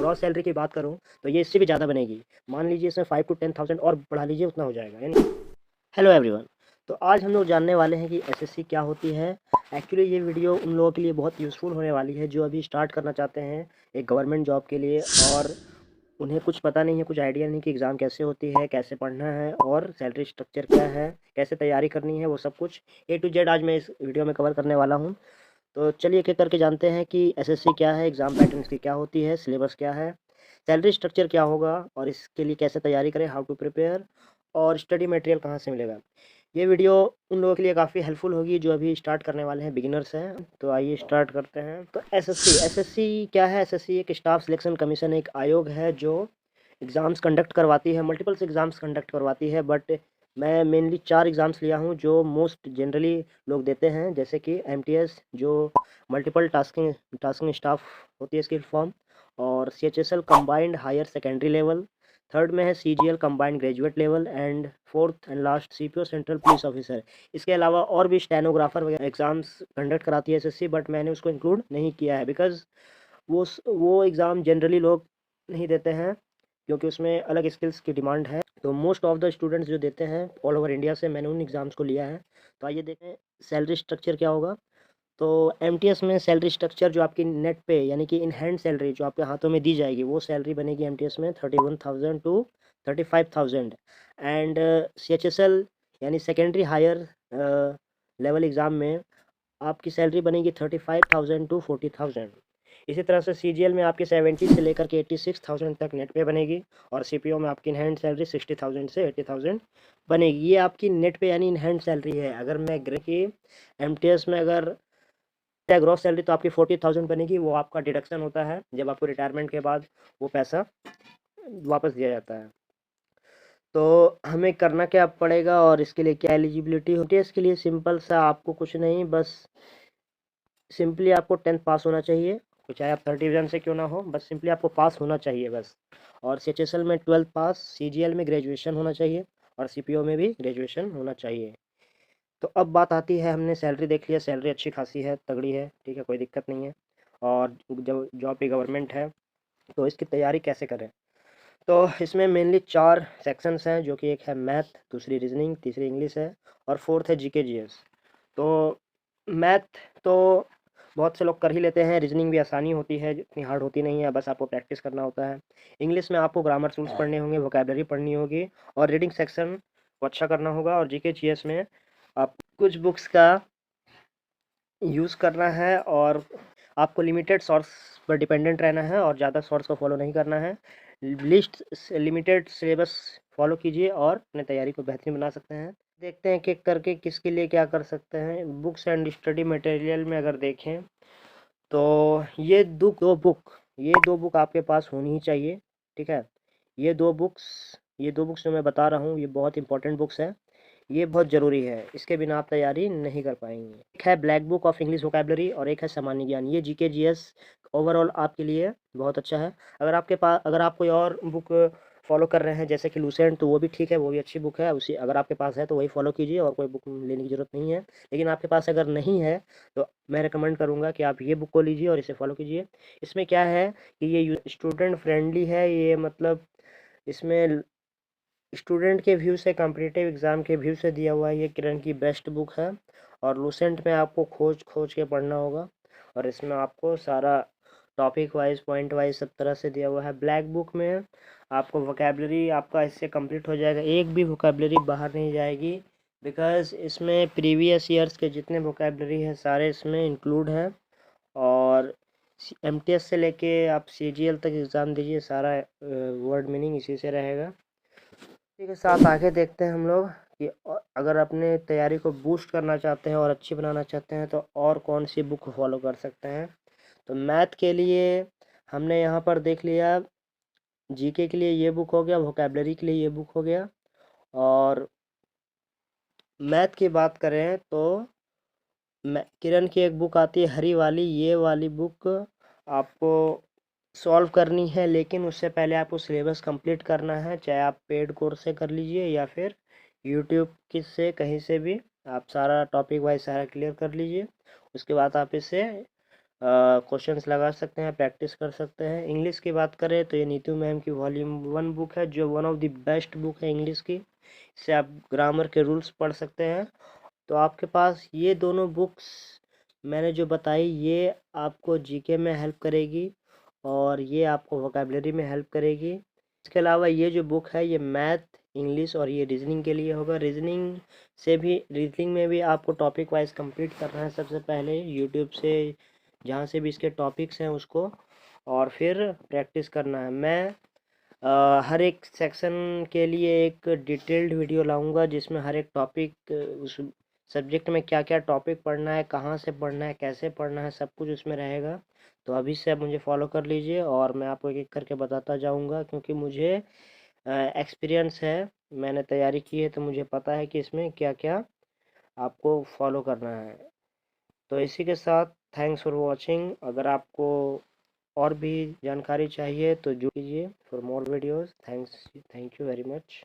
Gross salary की बात करूँ तो ये इससे भी ज़्यादा बनेगी। मान लीजिए इसमें 5 to 10,000 और बढ़ा लीजिए उतना हो जाएगा यानी। हेलो एवरीवन, तो आज हम लोग जानने वाले हैं कि एसएससी क्या होती है। एक्चुअली ये वीडियो उन लोगों के लिए बहुत यूज़फुल होने वाली है जो अभी स्टार्ट करना चाहते हैं एक गवर्नमेंट जॉब के लिए, और उन्हें कुछ पता नहीं है, कुछ आइडिया नहीं कि एग्ज़ाम कैसे होती है, कैसे पढ़ना है और सैलरी स्ट्रक्चर क्या है, कैसे तैयारी करनी है, वो सब कुछ ए टू जेड आज मैं इस वीडियो में कवर करने वाला हूँ। तो चलिए एक एक करके जानते हैं कि एसएससी क्या है, एग्ज़ाम पैटर्न इसकी क्या होती है, सिलेबस क्या है, सैलरी स्ट्रक्चर क्या होगा और इसके लिए कैसे तैयारी करें, हाउ टू प्रिपेयर, और स्टडी मटेरियल कहाँ से मिलेगा। ये वीडियो उन लोगों के लिए काफ़ी हेल्पफुल होगी जो अभी स्टार्ट करने वाले हैं, बिगिनर्स हैं। तो आइए स्टार्ट करते हैं। तो एसएससी क्या है? एसएससी एक स्टाफ सिलेक्शन कमीशन, एक आयोग है जो एग्ज़ाम्स कंडक्ट करवाती है, मल्टीपल्स एग्ज़ाम्स कंडक्ट करवाती है। बट मैं मेनली 4 एग्ज़ाम्स लिया हूँ जो मोस्ट जनरली लोग देते हैं, जैसे कि एमटीएस जो मल्टीपल टास्किंग स्टाफ होती है इसकी फॉर्म, और CHSL combined higher secondary level, third में है CGL combined graduate level, and fourth and last CPO central police officer. इसके अलावा और भी स्टेनोग्राफर वगैरह एग्ज़ाम्स कंडक्ट कराती है एसएससी, बट मैंने उसको इंक्लूड नहीं किया है बिकॉज़ वो एग्ज़ाम जनरली लोग नहीं देते हैं क्योंकि उसमें अलग स्किल्स की डिमांड है। तो मोस्ट ऑफ द स्टूडेंट्स जो देते हैं ऑल ओवर इंडिया से, मैंने उन एग्ज़ाम्स को लिया है। तो आइए देखें सैलरी स्ट्रक्चर क्या होगा। तो एमटीएस में सैलरी स्ट्रक्चर जो आपकी नेट पे यानी कि इन हैंड सैलरी जो आपके हाथों में दी जाएगी, वो सैलरी बनेगी एमटीएस में 31,000 टू 35,000। एंड सीएचएसएल यानी सेकेंडरी हायर लेवल एग्ज़ाम में आपकी सैलरी बनेगी 35,000 टू 40,000। इसी तरह से सीजीएल में आपकी 70 से लेकर के 86,000 तक नेट पे बनेगी, और सीपीओ में आपकी इन हैंड सैलरी 60,000 से 80,000 बनेगी। ये आपकी नेट पे यानी इन हैंड सैलरी है। अगर मैं ग्रे की एमटीएस में अगर ग्रॉस सैलरी तो आपकी 40,000 बनेगी, वो आपका डिडक्शन होता है जब आपको रिटायरमेंट के बाद वो पैसा वापस दिया जाता है। तो हमें करना क्या पड़ेगा और इसके लिए क्या एलिजिबिलिटी होती है? इसके लिए सिंपल सा, आपको कुछ नहीं, बस सिंपली आपको 10th पास होना चाहिए, चाहे आप 3rd डिवीज़न से क्यों ना हो, बस सिंपली आपको पास होना चाहिए बस। और सीएचएसएल में 12th पास, सीजीएल में ग्रेजुएशन होना चाहिए, और सीपीओ में भी ग्रेजुएशन होना चाहिए। तो अब बात आती है, हमने सैलरी देख लिया, सैलरी अच्छी खासी है, तगड़ी है, ठीक है, कोई दिक्कत नहीं है। और जब जॉब भी गवर्नमेंट है तो इसकी तैयारी कैसे करें? तो इसमें मेनली 4 सेक्शंस हैं, जो कि एक है मैथ, दूसरी रीजनिंग, तीसरी इंग्लिश है, और फोर्थ है जीके जीएस। तो मैथ तो बहुत से लोग कर ही लेते हैं, रीजनिंग भी आसानी होती है, इतनी हार्ड होती नहीं है, बस आपको प्रैक्टिस करना होता है। इंग्लिश में आपको ग्रामर रूल्स पढ़ने होंगे, वोकैबलरी पढ़नी होगी, और रीडिंग सेक्शन को अच्छा करना होगा। और जीके जीएस में आप कुछ बुक्स का यूज़ करना है, और आपको लिमिटेड सोर्स पर डिपेंडेंट रहना है और ज़्यादा सोर्स को फॉलो नहीं करना है। लिस्ट लिमिटेड सिलेबस फॉलो कीजिए और अपनी तैयारी को बेहतरीन बना सकते हैं। देखते हैं कि करके किसके लिए क्या कर सकते हैं। बुक्स एंड स्टडी मटेरियल में अगर देखें तो ये दो बुक आपके पास होनी ही चाहिए, ठीक है। ये दो बुक्स जो मैं बता रहा हूँ, ये बहुत इंपॉर्टेंट बुक्स हैं, ये बहुत ज़रूरी है, इसके बिना आप तैयारी नहीं कर पाएंगे। एक है black book of English vocabulary और एक है सामान्य ज्ञान। ये जीके जीएस ओवरऑल आपके लिए बहुत अच्छा है। अगर आप कोई और बुक फॉलो कर रहे हैं जैसे कि लूसेंट, तो वो भी ठीक है, वो भी अच्छी बुक है, उसी अगर आपके पास है तो वही फॉलो कीजिए और कोई बुक लेने की ज़रूरत नहीं है। लेकिन आपके पास अगर नहीं है तो मैं रिकमेंड करूँगा कि आप ये बुक को लीजिए और इसे फॉलो कीजिए। इसमें क्या है कि ये स्टूडेंट फ्रेंडली है, ये मतलब इसमें स्टूडेंट के व्यू से, कॉम्पिटिटिव एग्ज़ाम के व्यू से दिया हुआ है, ये किरण की बेस्ट बुक है। और लूसेंट में आपको खोज खोज के पढ़ना होगा, और इसमें आपको सारा टॉपिक वाइज, पॉइंट वाइज सब तरह से दिया हुआ है। ब्लैक बुक में आपको वोकैबलरी आपका इससे कंप्लीट हो जाएगा, एक भी वोकैबलरी बाहर नहीं जाएगी, बिकॉज़ इसमें प्रीवियस ईयर्स के जितने वोकैबलरी है सारे इसमें इंक्लूड हैं। और एमटीएस से लेके आप सीजीएल तक एग्ज़ाम दीजिए, सारा वर्ड मीनिंग इसी से रहेगा। इसी के साथ आगे देखते हैं हम लोग कि अगर अपने तैयारी को बूस्ट करना चाहते हैं और अच्छी बनाना चाहते हैं तो और कौन सी बुक फॉलो कर सकते हैं। तो मैथ के लिए हमने यहाँ पर देख लिया, जीके के लिए ये बुक हो गया, वोकैबलरी के लिए ये बुक हो गया। और मैथ की बात करें तो किरण की एक बुक आती है हरी वाली, ये वाली बुक आपको सॉल्व करनी है, लेकिन उससे पहले आपको सिलेबस कंप्लीट करना है, चाहे आप पेड कोर्स से कर लीजिए या फिर यूट्यूब की से कहीं से भी आप सारा टॉपिक वाइज सारा क्लियर कर लीजिए। उसके बाद आप इसे क्वेश्चंस लगा सकते हैं, प्रैक्टिस कर सकते हैं। इंग्लिश की बात करें तो ये नीतू मैम की वॉल्यूम 1 बुक है, जो one of the best book है इंग्लिश की। इससे आप ग्रामर के रूल्स पढ़ सकते हैं। तो आपके पास ये दोनों बुक्स मैंने जो बताई, ये आपको जीके में हेल्प करेगी और ये आपको वोकेबलरी में हेल्प करेगी। इसके अलावा ये जो बुक है ये मैथ, इंग्लिश और ये रीजनिंग के लिए होगा। रीजनिंग में भी आपको टॉपिक वाइज कंप्लीट करना है सबसे पहले, यूट्यूब से जहाँ से भी इसके टॉपिक्स हैं उसको, और फिर प्रैक्टिस करना है। मैं हर एक सेक्शन के लिए एक डिटेल्ड वीडियो लाऊंगा, जिसमें हर एक टॉपिक, उस सब्जेक्ट में क्या क्या टॉपिक पढ़ना है, कहाँ से पढ़ना है, कैसे पढ़ना है, सब कुछ उसमें रहेगा। तो अभी से आप मुझे फॉलो कर लीजिए और मैं आपको एक एक करके बताता जाऊंगा, क्योंकि मुझे एक्सपीरियंस है, मैंने तैयारी की है, तो मुझे पता है कि इसमें क्या क्या आपको फॉलो करना है। तो इसी के साथ थैंक्स फॉर वॉचिंग। अगर आपको और भी जानकारी चाहिए तो जुड़ कीजिए for more videos. Thank you very much.